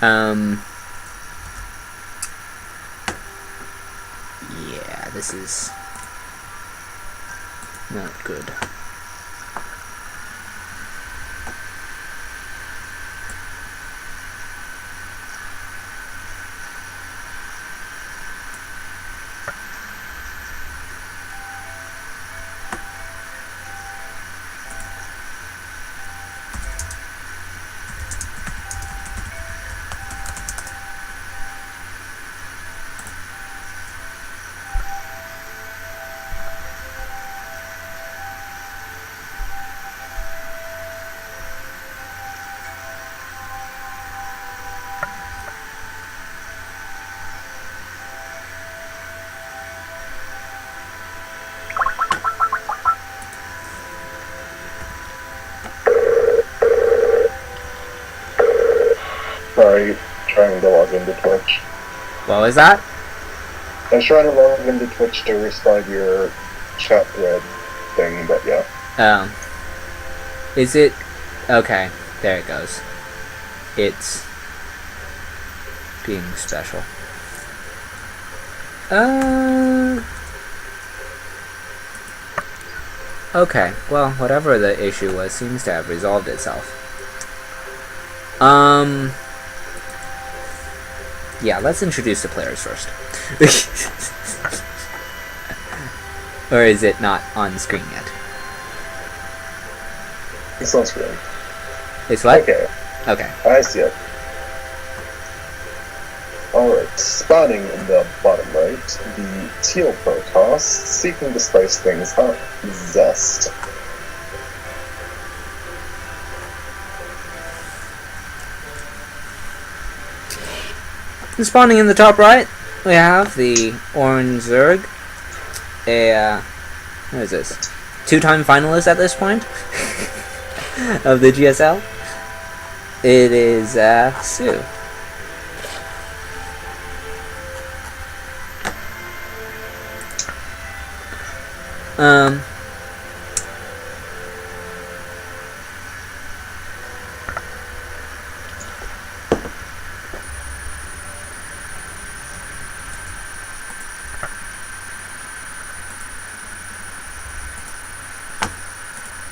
Yeah, this is not good. Sorry, trying to log into Twitch. What was that? I was trying to log into Twitch to restart your chat thread thing, but yeah. Is it... Okay, there it goes. It's being special. Okay, well, whatever the issue was seems to have resolved itself. Yeah, let's introduce the players first. Or is it not on screen yet? It's on screen. It's what? Okay. Okay. I see it. Alright, spawning in the bottom right, the teal Protoss, seeking to spice things up, Zest. And spawning in the top right, we have the Orange Zerg, what is this? 2-time finalist at this point of the GSL. It is Sue.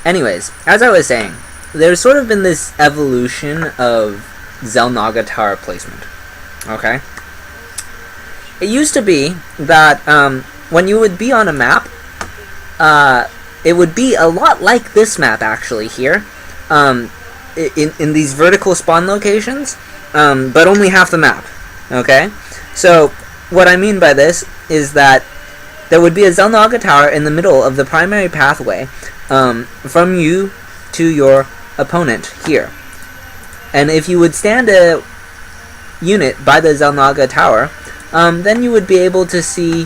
Anyways, as I was saying, there's sort of been this evolution of Xel'Naga tower placement. Okay? It used to be that when you would be on a map, it would be a lot like this map actually here, in these vertical spawn locations, but only half the map. Okay? So, what I mean by this is that there would be a Xel'Naga tower in the middle of the primary pathway from you to your opponent here. And if you would stand a unit by the Xel'Naga tower, then you would be able to see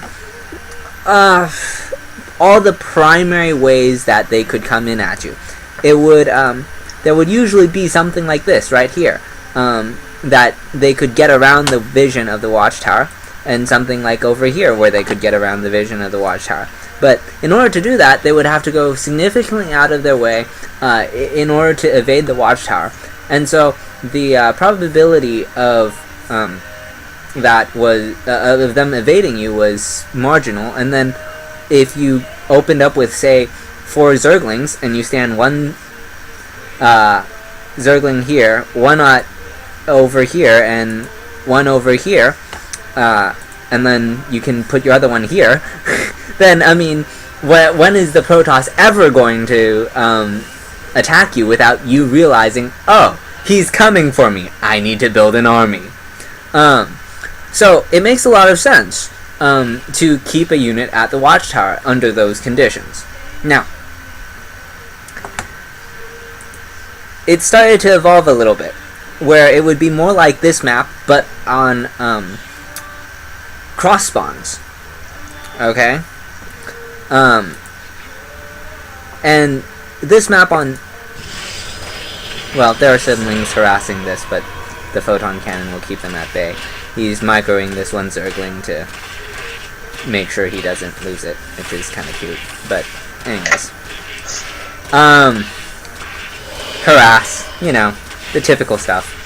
all the primary ways that they could come in at you. It would there would usually be something like this right here, that they could get around the vision of the watchtower, and something like over here where they could get around the vision of the watchtower. But in order to do that, they would have to go significantly out of their way in order to evade the watchtower. And so the probability of that was of them evading you was marginal. And then if you opened up with, say, 4 Zerglings, and you stand one Zergling here, one over here, and one over here, and then you can put your other one here, then, I mean, when is the Protoss ever going to attack you without you realizing, oh, he's coming for me, I need to build an army? So, it makes a lot of sense to keep a unit at the watchtower under those conditions. Now, it started to evolve a little bit, where it would be more like this map, but on cross spawns. Okay? And this map on... Well, there are Siblings harassing this, but the photon cannon will keep them at bay. He's microing this one Zergling to make sure he doesn't lose it, which is kind of cute. But, anyways. Harass. You know, the typical stuff.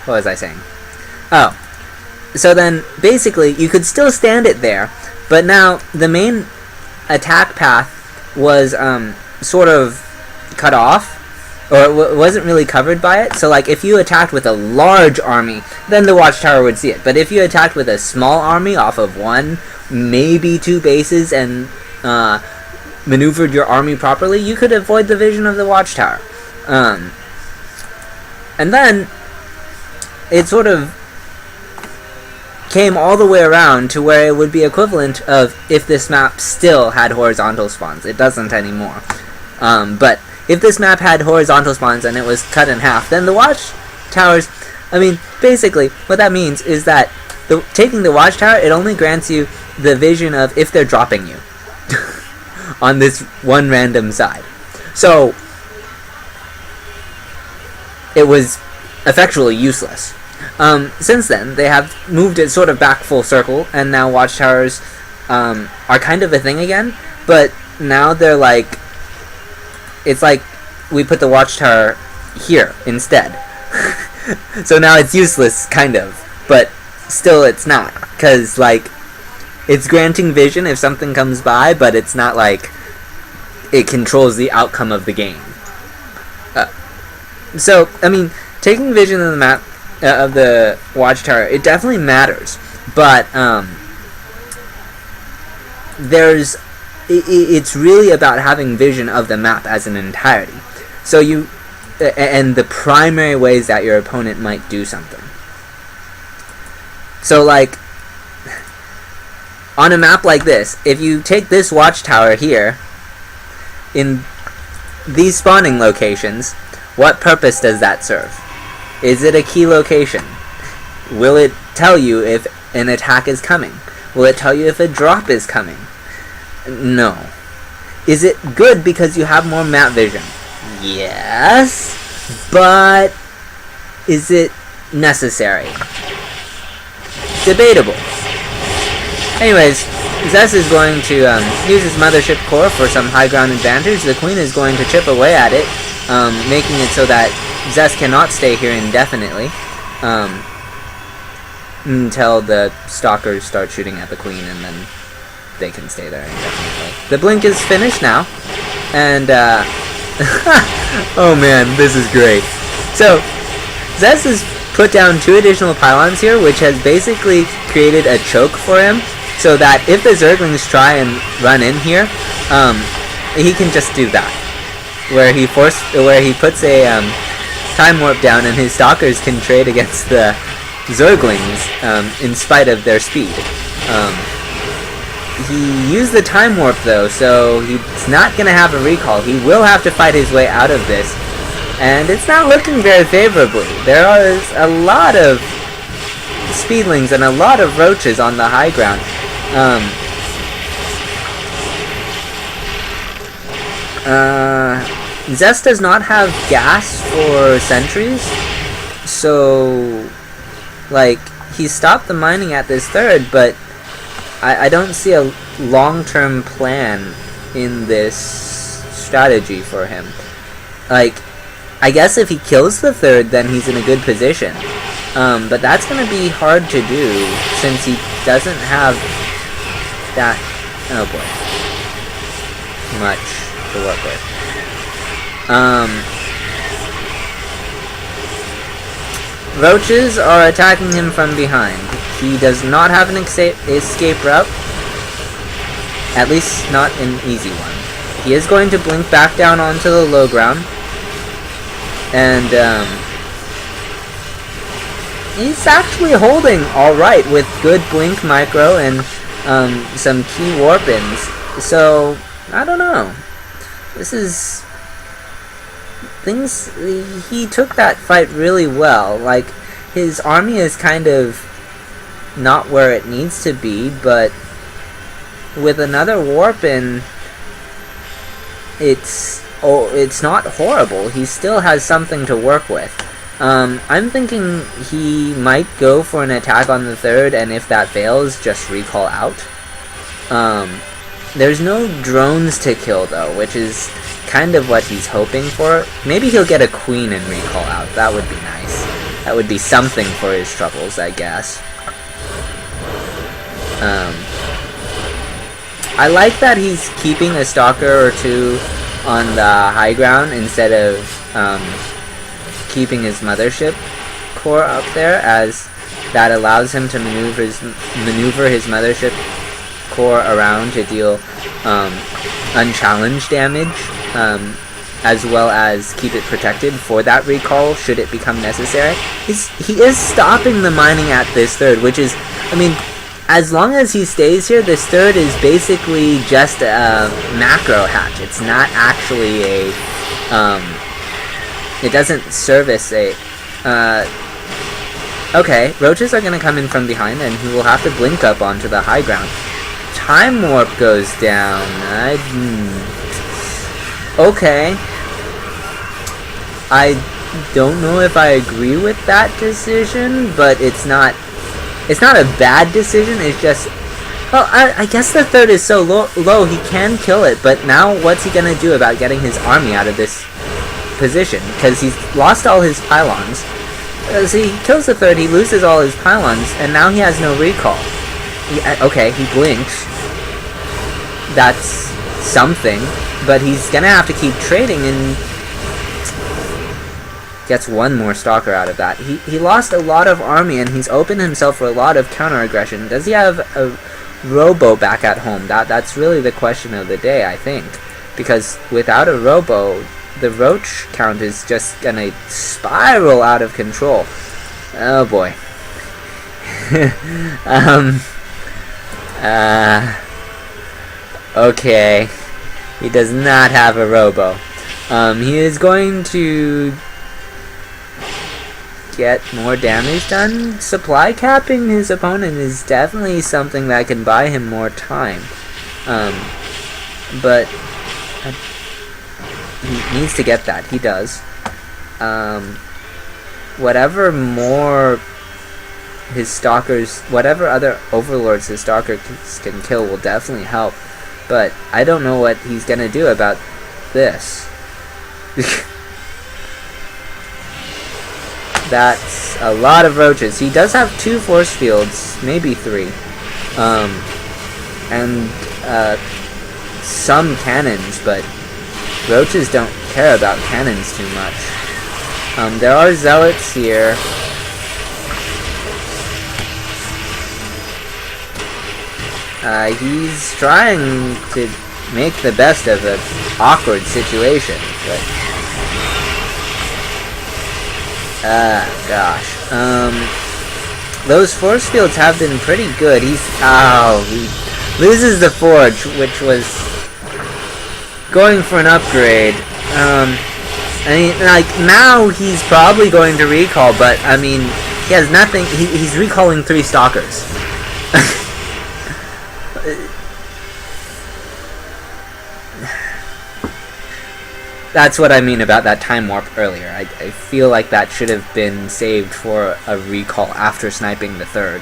What was I saying? Oh, so then basically you could still stand it there, but now the main attack path was sort of cut off, or it wasn't really covered by it. So like if you attacked with a large army, then the watchtower would see it. But if you attacked with a small army off of one, maybe two bases, and maneuvered your army properly, you could avoid the vision of the watchtower. And then it sort of came all the way around to where it would be equivalent of if this map still had horizontal spawns. It doesn't anymore. But if this map had horizontal spawns and it was cut in half, then the watchtowers, I mean, basically, what that means is that taking the watchtower, it only grants you the vision of if they're dropping you on this one random side. So it was effectually useless. Since then, they have moved it sort of back full circle, and now watchtowers are kind of a thing again, but now they're like, it's like we put the watchtower here instead. So now it's useless, kind of, but still it's not, because like it's granting vision if something comes by, but it's not like it controls the outcome of the game. So I mean, taking vision of the map of the watchtower, it definitely matters, but it's really about having vision of the map as an entirety. So you and the primary ways that your opponent might do something. So like on a map like this, if you take this watchtower here in these spawning locations, what purpose does that serve? Is it a key location? Will it tell you if an attack is coming? Will it tell you if a drop is coming? No. Is it good because you have more map vision? Yes, but is it necessary? Debatable. Anyways, Zess is going to use his mothership core for some high ground advantage. The queen is going to chip away at it, making it so that Zess cannot stay here indefinitely until the stalkers start shooting at the queen, and then they can stay there indefinitely. The blink is finished now, and oh man, this is great. So Zess has put down 2 additional pylons here, which has basically created a choke for him, so that if the Zerglings try and run in here, he can just do that, where he puts a time warp down, and his stalkers can trade against the Zerglings in spite of their speed. He used the time warp though, so he's not going to have a recall. He will have to fight his way out of this, and it's not looking very favorably. There are a lot of speedlings and a lot of roaches on the high ground. Zest does not have gas for sentries, so like he stopped the mining at this third, but I don't see a long-term plan in this strategy for him. Like, I guess if he kills the third, then he's in a good position. But that's going to be hard to do, since he doesn't have that, oh boy, much to work with. Roaches are attacking him from behind. He does not have an escape route, at least not an easy one. He is going to blink back down onto the low ground, and he's actually holding alright with good blink micro and some key warp-ins. So, I don't know. This is... he took that fight really well. Like, his army is kind of not where it needs to be, but with another warp-in, it's not horrible. He still has something to work with. I'm thinking he might go for an attack on the third, and if that fails, just recall out. There's no drones to kill though, which is kind of what he's hoping for. Maybe he'll get a queen and recall out. That would be nice. That would be something for his troubles, I guess. I like that he's keeping a stalker or two on the high ground instead of keeping his mothership core up there, as that allows him to maneuver his mothership core around to deal unchallenged damage, as well as keep it protected for that recall should it become necessary. He is stopping the mining at this third, which is, I mean, as long as he stays here, this third is basically just a macro hatch. It's not actually a, it doesn't service a, okay, roaches are going to come in from behind, and he will have to blink up onto the high ground. Time warp goes down. Okay. I don't know if I agree with that decision, but it's not a bad decision. It's just, well, I guess the third is so low he can kill it, but now what's he gonna do about getting his army out of this position? Because he's lost all his pylons. So he kills the third, he loses all his pylons, and now he has no recall. Okay, he blinks. That's something, but he's gonna have to keep trading and gets one more stalker out of that. He lost a lot of army, and he's opened himself for a lot of counter-aggression. Does he have a robo back at home? That's really the question of the day, I think. Because without a robo, the roach count is just gonna spiral out of control. Oh boy. Okay. He does not have a robo. He is going to get more damage done. Supply capping his opponent is definitely something that can buy him more time. But he needs to get that. He does. Whatever more his stalkers, whatever other overlords his stalker can kill will definitely help. But I don't know what he's gonna do about this. That's a lot of roaches. He does have 2 force fields, maybe 3. And some cannons, but roaches don't care about cannons too much. There are zealots here. He's trying to make the best of an awkward situation, but gosh. Those force fields have been pretty good. He loses the forge, which was going for an upgrade. I mean, like, now he's probably going to recall, but, I mean, he has nothing. He's recalling 3 stalkers. That's what I mean about that time warp earlier. I feel like that should have been saved for a recall after sniping the third.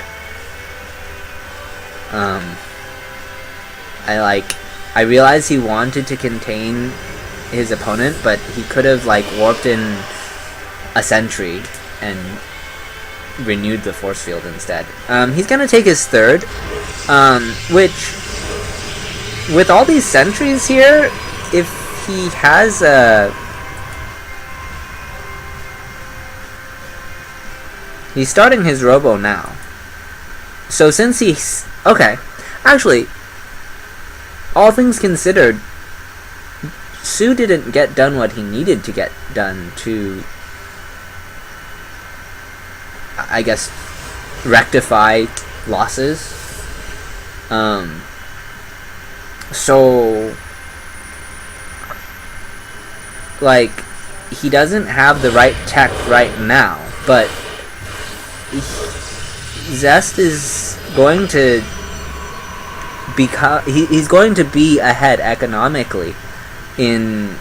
I realize he wanted to contain his opponent, but he could have, like, warped in a sentry and renewed the force field instead. He's gonna take his third, which, with all these sentries here, if he has a... He's starting his robo now. So since he's... Okay. Actually, all things considered, Sue didn't get done what he needed to get done to, I guess, rectify losses. So... like, he doesn't have the right tech right now, but Zest is going to become, he's going to be ahead economically in